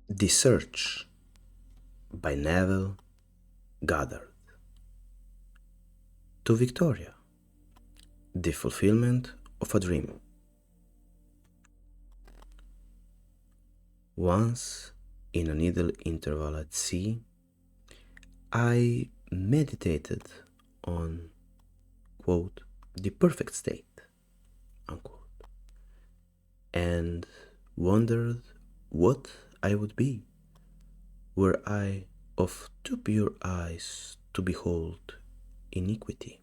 The Search by Neville Goddard. To Victoria, the fulfillment of a dream. Once, in a needle interval at sea, I meditated on, quote, the perfect state, unquote, and wondered what I would be were I of too pure eyes to behold iniquity.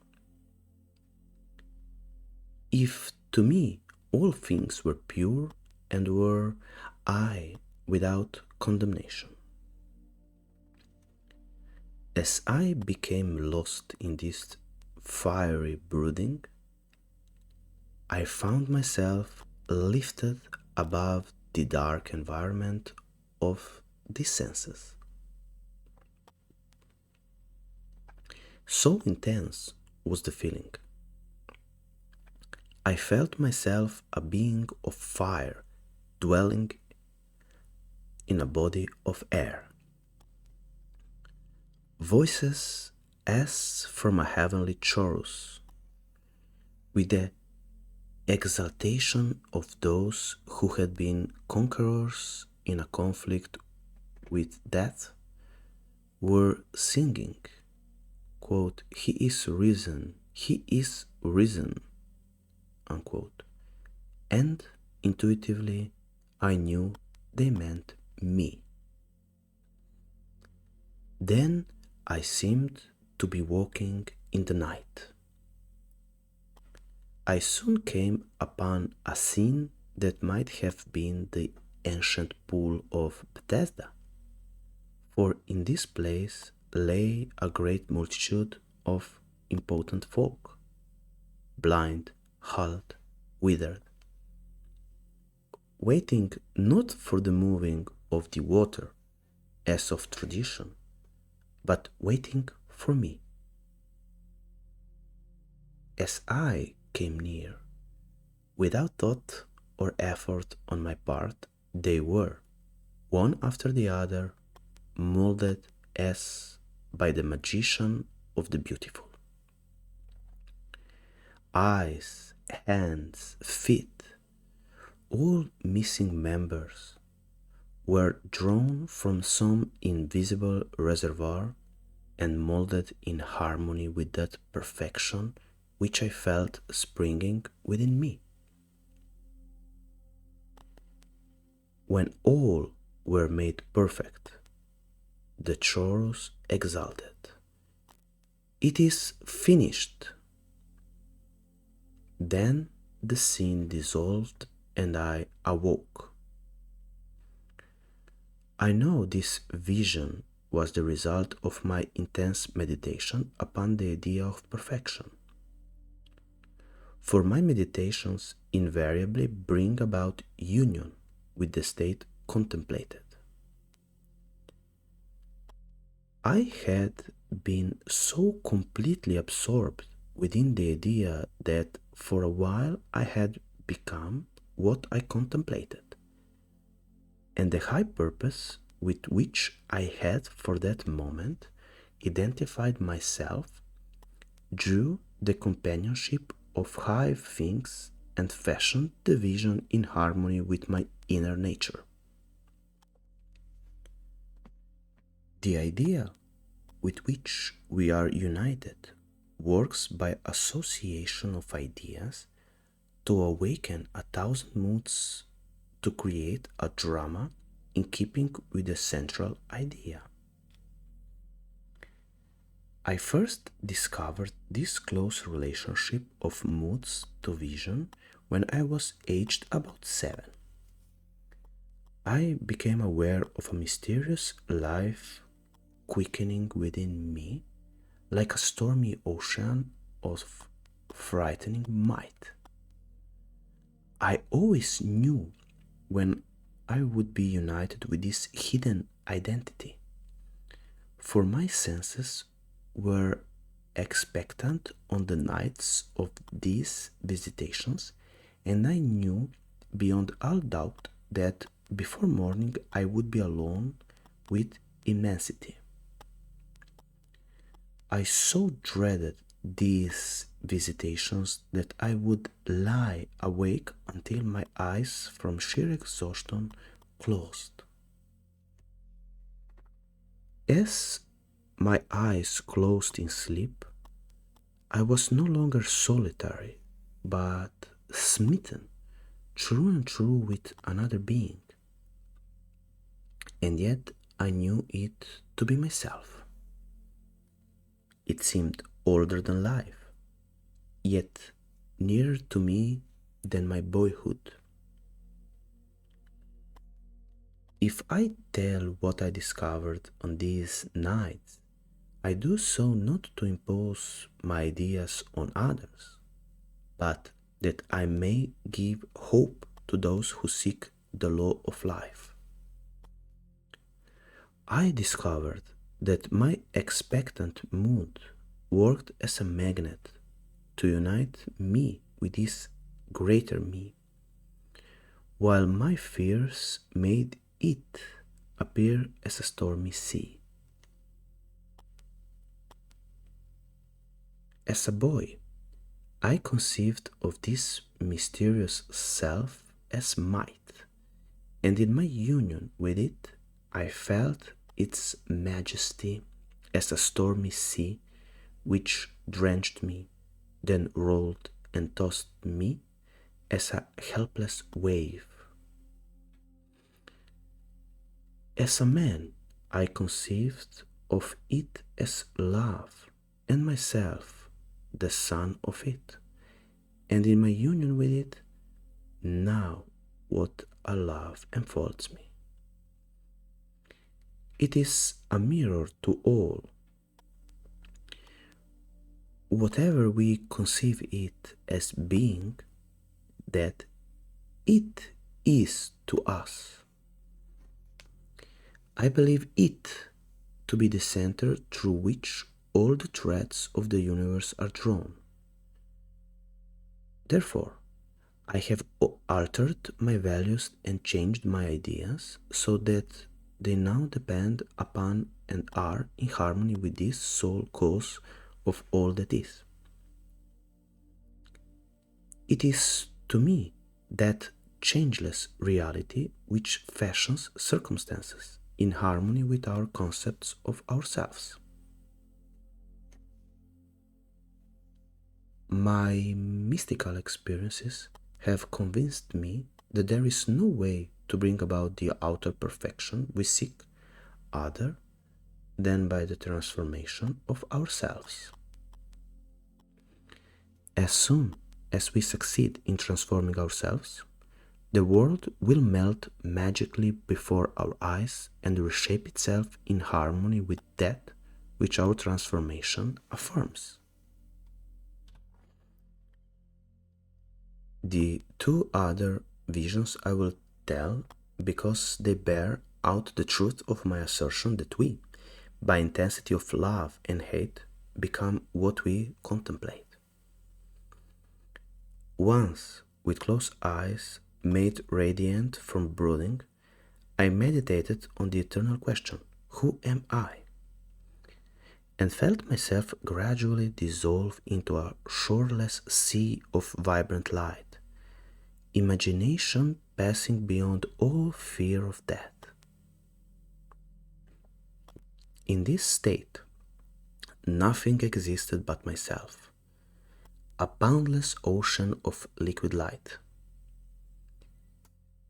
If to me all things were pure, and were I without condemnation. As I became lost in this fiery brooding, I found myself lifted above the dark environment of the senses. So intense was the feeling. I felt myself a being of fire dwelling in a body of air. Voices as from a heavenly chorus, with the exaltation of those who had been conquerors in a conflict with death, were singing, quote, "He is risen," unquote. And intuitively I knew they meant me. Then I seemed to be walking in the night. I soon came upon a scene that might have been the ancient pool of Bethesda, for in this place lay a great multitude of impotent folk, blind, halt, withered, waiting not for the moving of the water, as of tradition, but waiting for me. As I came near, without thought or effort on my part, they were, one after the other, molded as by the magician of the beautiful. Eyes, hands, feet, all missing members, were drawn from some invisible reservoir and molded in harmony with that perfection which I felt springing within me. When all were made perfect, the chorus exulted, "It is finished!" Then the scene dissolved and I awoke. I know this vision was the result of my intense meditation upon the idea of perfection. For my meditations invariably bring about union with the state contemplated. I had been so completely absorbed within the idea that for a while I had become what I contemplated, and the high purpose with which I had for that moment identified myself drew the companionship of high things and fashioned the vision in harmony with my inner nature. The idea with which we are united works by association of ideas to awaken 1,000 moods to create a drama in keeping with the central idea. I first discovered this close relationship of moods to vision when I was aged about 7. I became aware of a mysterious life quickening within me like a stormy ocean of frightening might. I always knew when I would be united with this hidden identity, for my senses were expectant on the nights of these visitations, and I knew beyond all doubt that before morning I would be alone with immensity. I so dreaded these visitations that I would lie awake until my eyes from sheer exhaustion closed. As my eyes closed in sleep, I was no longer solitary, but smitten true and true with another being, and yet I knew it to be myself. It seemed older than life, yet nearer to me than my boyhood. If I tell what I discovered on these nights, I do so not to impose my ideas on others, but that I may give hope to those who seek the law of life. I discovered that my expectant mood worked as a magnet to unite me with this greater me, while my fears made it appear as a stormy sea. As a boy, I conceived of this mysterious self as might, and in my union with it, I felt its majesty as a stormy sea which drenched me, then rolled and tossed me as a helpless wave. As a man, I conceived of it as love, and myself the son of it, and in my union with it, now what a love enfolds me. It is a mirror to all. Whatever we conceive it as being, that it is to us. I believe it to be the center through which all the threads of the universe are drawn. Therefore, I have altered my values and changed my ideas so that they now depend upon and are in harmony with this sole cause of all that is. It is to me that changeless reality which fashions circumstances in harmony with our concepts of ourselves. My mystical experiences have convinced me that there is no way to bring about the outer perfection we seek other than by the transformation of ourselves. As soon as we succeed in transforming ourselves, the world will melt magically before our eyes and reshape itself in harmony with that which our transformation affirms. The two other visions I will tell because they bear out the truth of my assertion that we, by intensity of love and hate, become what we contemplate. Once, with closed eyes, made radiant from brooding, I meditated on the eternal question, who am I? And felt myself gradually dissolve into a shoreless sea of vibrant light, imagination passing beyond all fear of death. In this state, nothing existed but myself, a boundless ocean of liquid light.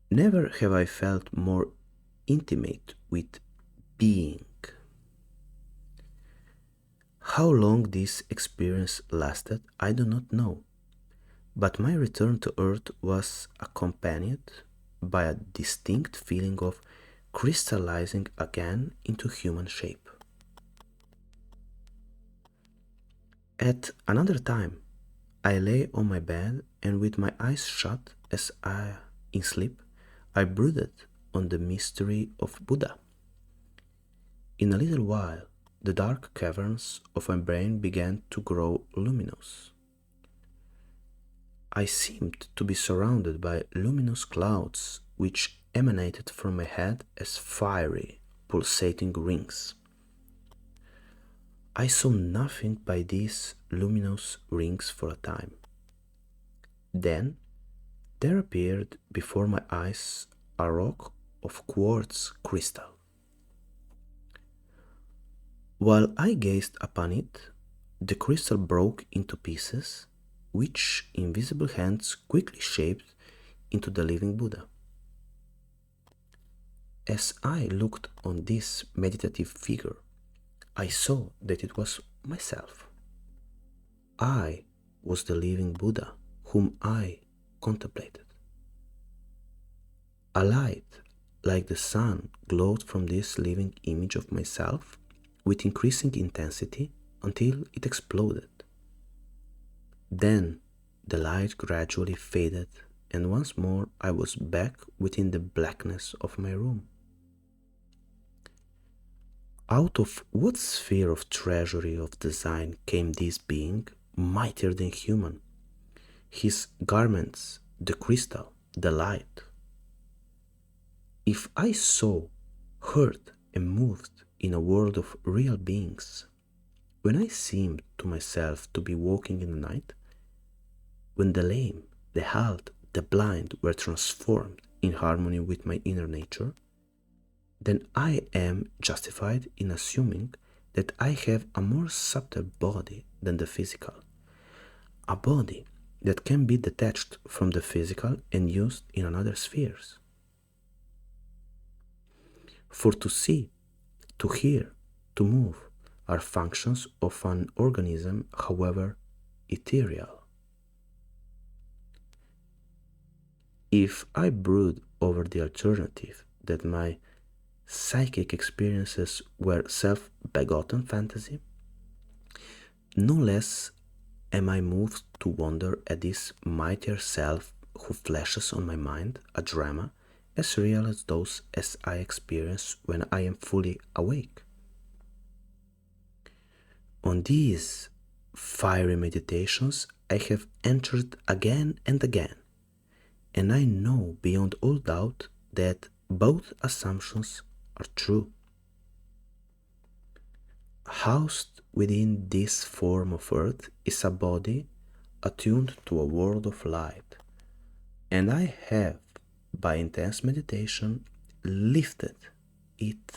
Never have I felt more intimate with being. How long this experience lasted, I do not know, but my return to earth was accompanied by a distinct feeling of crystallizing again into human shape. At another time, I lay on my bed and with my eyes shut as I, in sleep, I brooded on the mystery of Buddha. In a little while, the dark caverns of my brain began to grow luminous. I seemed to be surrounded by luminous clouds which emanated from my head as fiery, pulsating rings. I saw nothing but these luminous rings for a time. Then there appeared before my eyes a rock of quartz crystal. While I gazed upon it, the crystal broke into pieces, which invisible hands quickly shaped into the living Buddha. As I looked on this meditative figure, I saw that it was myself. I was the living Buddha whom I contemplated. A light like the sun glowed from this living image of myself with increasing intensity until it exploded. Then the light gradually faded, and once more I was back within the blackness of my room. Out of what sphere of treasury of design came this being, mightier than human? His garments, the crystal, the light. If I saw, heard, and moved in a world of real beings, when I seemed to myself to be walking in the night, when the lame, the halt, the blind were transformed in harmony with my inner nature, then I am justified in assuming that I have a more subtle body than the physical, a body that can be detached from the physical and used in another spheres. For to see, to hear, to move are functions of an organism, however ethereal. If I brood over the alternative that my psychic experiences were self-begotten fantasy, no less am I moved to wonder at this mightier self who flashes on my mind a drama as real as those as I experience when I am fully awake. On these fiery meditations I have entered again and again, and I know beyond all doubt that both assumptions are true. Housed within this form of earth is a body attuned to a world of light, and I have, by intense meditation, lifted it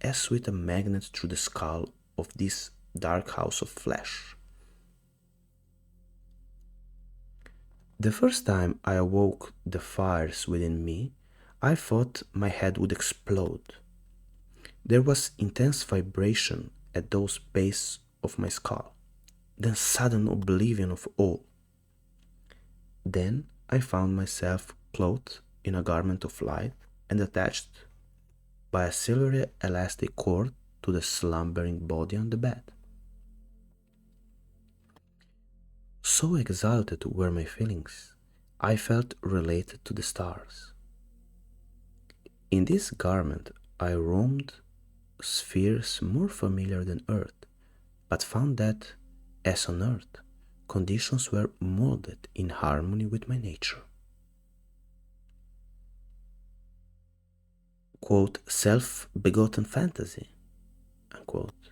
as with a magnet through the skull of this dark house of flesh. The first time I awoke the fires within me, I thought my head would explode. There was intense vibration at those base of my skull, then sudden oblivion of all. Then I found myself clothed in a garment of light and attached by a silvery elastic cord to the slumbering body on the bed. So exalted were my feelings, I felt related to the stars. In this garment I roamed spheres more familiar than Earth, but found that, as on Earth, conditions were molded in harmony with my nature. Quote, self-begotten fantasy, unquote,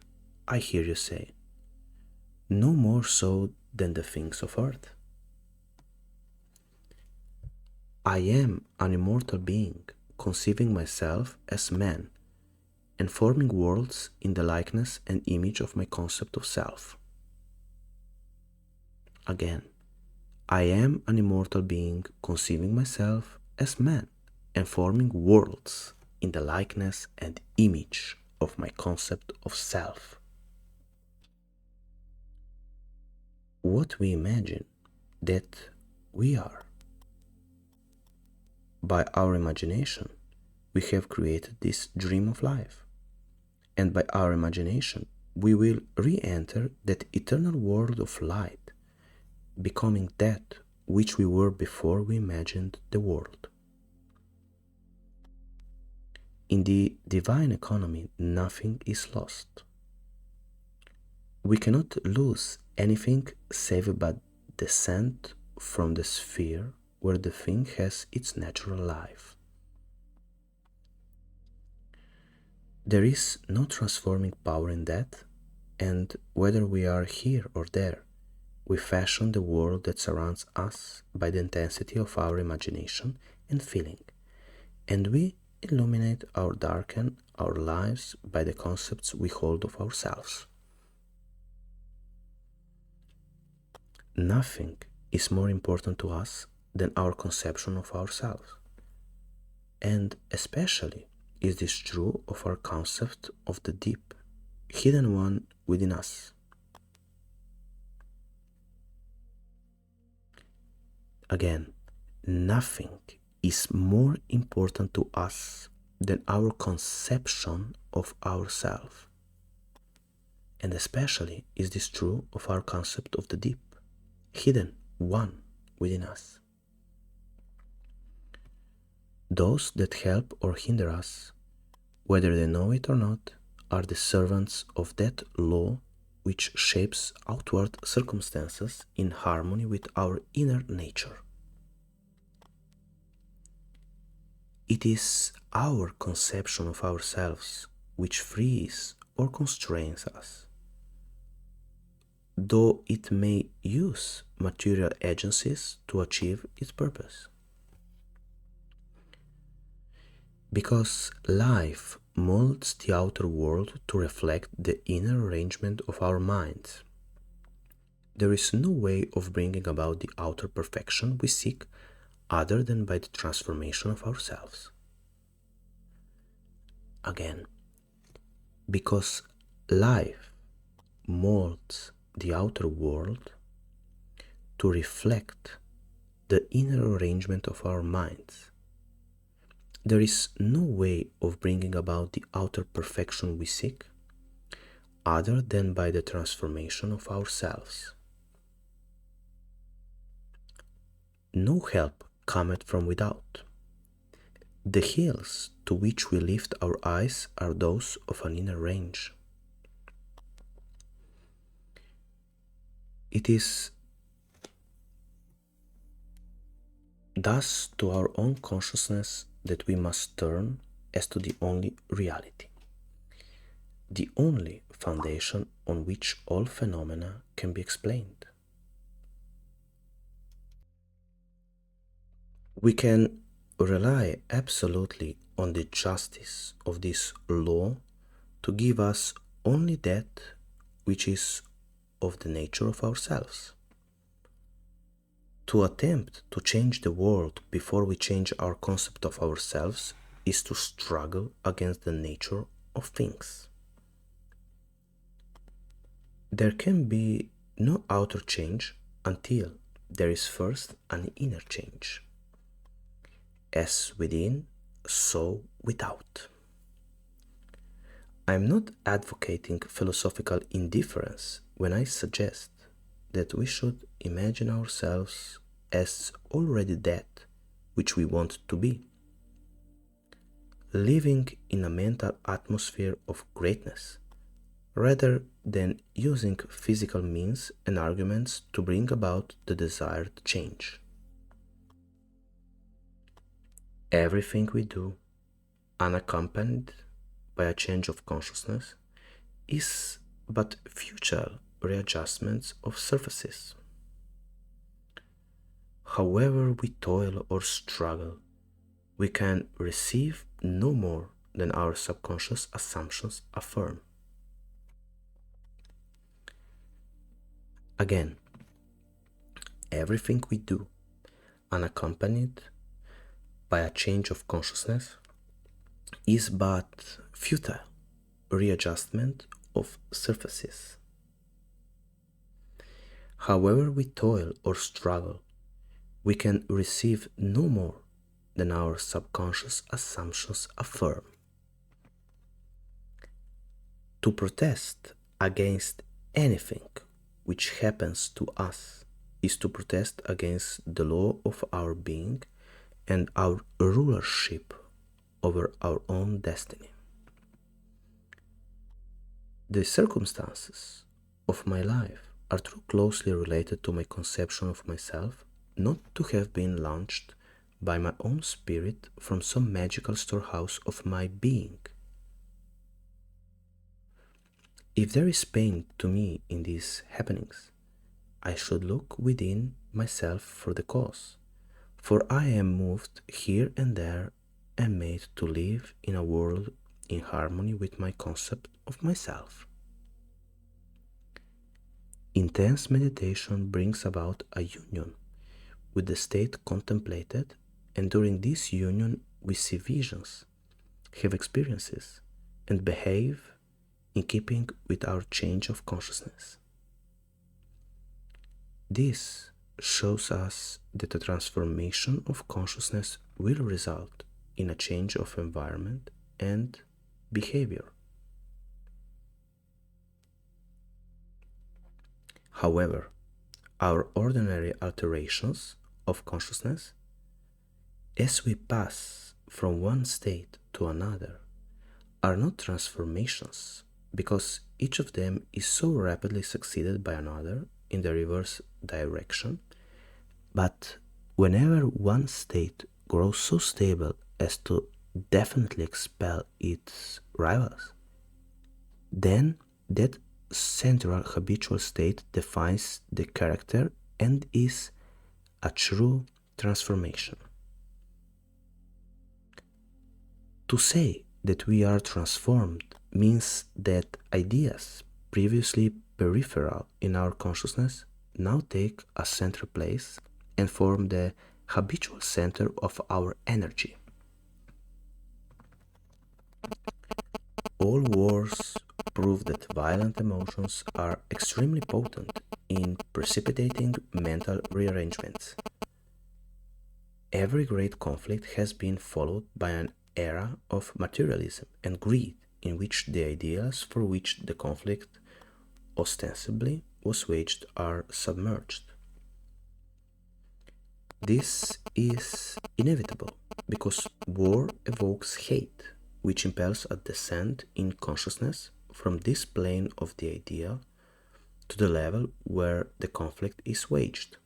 I hear you say, no more so than the things of earth. I am an immortal being, conceiving myself as man, and forming worlds in the likeness and image of my concept of self. Again, I am an immortal being, conceiving myself as man, and forming worlds in the likeness and image of my concept of self. What we imagine that we are. By our imagination, we have created this dream of life, and by our imagination, we will re-enter that eternal world of light, becoming that which we were before we imagined the world. In the divine economy, nothing is lost. We cannot lose anything save but descent from the sphere where the thing has its natural life. There is no transforming power in that, and whether we are here or there, we fashion the world that surrounds us by the intensity of our imagination and feeling, and we illuminate or darken our lives by the concepts we hold of ourselves. Nothing is more important to us than our conception of ourselves, and especially is this true of our concept of the deep, hidden one within us. Again, nothing is more important to us than our conception of ourselves, and especially is this true of our concept of the deep, hidden one within us. Those that help or hinder us, whether they know it or not, are the servants of that law which shapes outward circumstances in harmony with our inner nature. It is our conception of ourselves which frees or constrains us, though it may use material agencies to achieve its purpose. Because life molds the outer world to reflect the inner arrangement of our minds, there is no way of bringing about the outer perfection we seek other than by the transformation of ourselves. Again, because life molds the outer world to reflect the inner arrangement of our minds, there is no way of bringing about the outer perfection we seek other than by the transformation of ourselves. No help cometh from without. The hills to which we lift our eyes are those of an inner range. It is thus to our own consciousness that we must turn as to the only reality, the only foundation on which all phenomena can be explained. We can rely absolutely on the justice of this law to give us only that which is of the nature of ourselves. To attempt to change the world before we change our concept of ourselves is to struggle against the nature of things. There can be no outer change until there is first an inner change. As within, so without. I am not advocating philosophical indifference when I suggest that we should imagine ourselves as already that which we want to be, living in a mental atmosphere of greatness, rather than using physical means and arguments to bring about the desired change. Everything we do, unaccompanied by a change of consciousness, is but futile readjustments of surfaces. However we toil or struggle, we can receive no more than our subconscious assumptions affirm. Again, everything we do, unaccompanied by a change of consciousness, is but futile readjustment of surfaces. However we toil or struggle, we can receive no more than our subconscious assumptions affirm. To protest against anything which happens to us is to protest against the law of our being and our rulership over our own destiny. The circumstances of my life are too closely related to my conception of myself not to have been launched by my own spirit from some magical storehouse of my being. If there is pain to me in these happenings, I should look within myself for the cause, for I am moved here and there and made to live in a world in harmony with my concept of myself. Intense meditation brings about a union with the state contemplated, and during this union we see visions, have experiences, and behave in keeping with our change of consciousness. This shows us that the transformation of consciousness will result in a change of environment and behavior. However, our ordinary alterations of consciousness, as we pass from one state to another, are not transformations because each of them is so rapidly succeeded by another in the reverse direction, but whenever one state grows so stable as to definitely expel its rivals, then that central habitual state defines the character and is a true transformation. To say that we are transformed means that ideas previously peripheral in our consciousness now take a central place and form the habitual center of our energy. All wars prove that violent emotions are extremely potent in precipitating mental rearrangements. Every great conflict has been followed by an era of materialism and greed in which the ideals for which the conflict ostensibly was waged are submerged. This is inevitable because war evokes hate, which impels a descent in consciousness from this plane of the ideal to the level where the conflict is waged.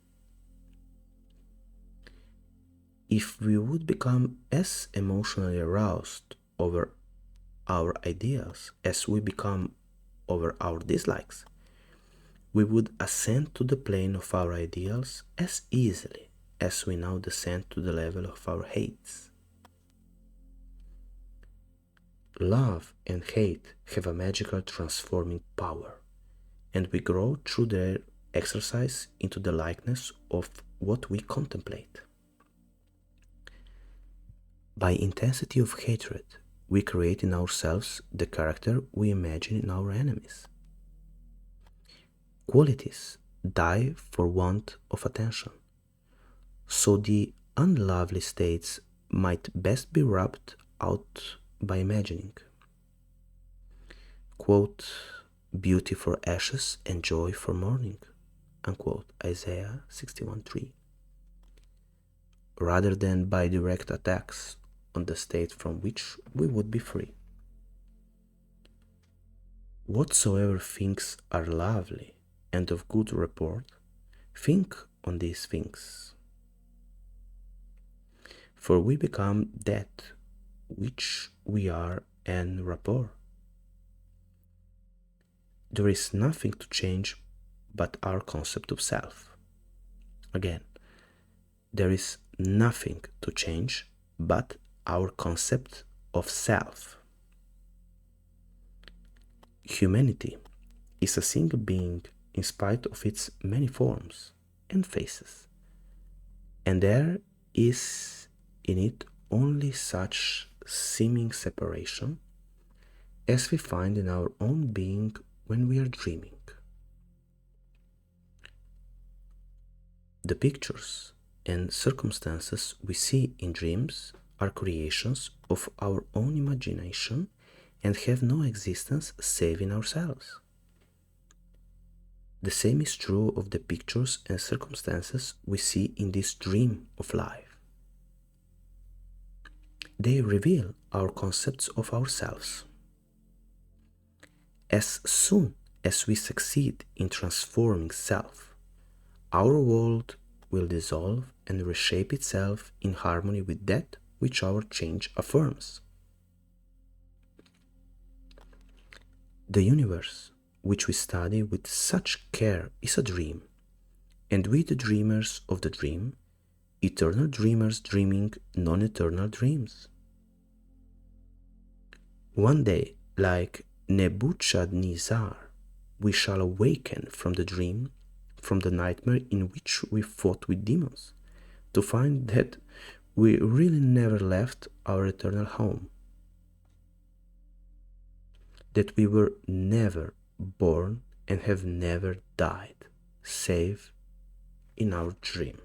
If we would become as emotionally aroused over our ideals as we become over our dislikes, we would ascend to the plane of our ideals as easily as we now descend to the level of our hates. Love and hate have a magical transforming power, and we grow through their exercise into the likeness of what we contemplate. By intensity of hatred, we create in ourselves the character we imagine in our enemies. Qualities die for want of attention, so the unlovely states might best be rubbed out by imagining. Quote, beauty for ashes and joy for mourning, unquote, Isaiah 61:3, rather than by direct attacks on the state from which we would be free. Whatsoever things are lovely and of good report, think on these things. For we become that which we are en rapport. There is nothing to change but our concept of self. Again, there is nothing to change but our concept of self. Humanity is a single being in spite of its many forms and faces, and there is in it only such seeming separation as we find in our own being when we are dreaming. The pictures and circumstances we see in dreams are creations of our own imagination and have no existence save in ourselves. The same is true of the pictures and circumstances we see in this dream of life. They reveal our concepts of ourselves. As soon as we succeed in transforming self, our world will dissolve and reshape itself in harmony with that which our change affirms. The universe which we study with such care is a dream, and we the dreamers of the dream, eternal dreamers dreaming non-eternal dreams. One day, like Nebuchadnezzar, we shall awaken from the dream, from the nightmare in which we fought with demons, to find that we really never left our eternal home, that we were never born and have never died, save in our dream.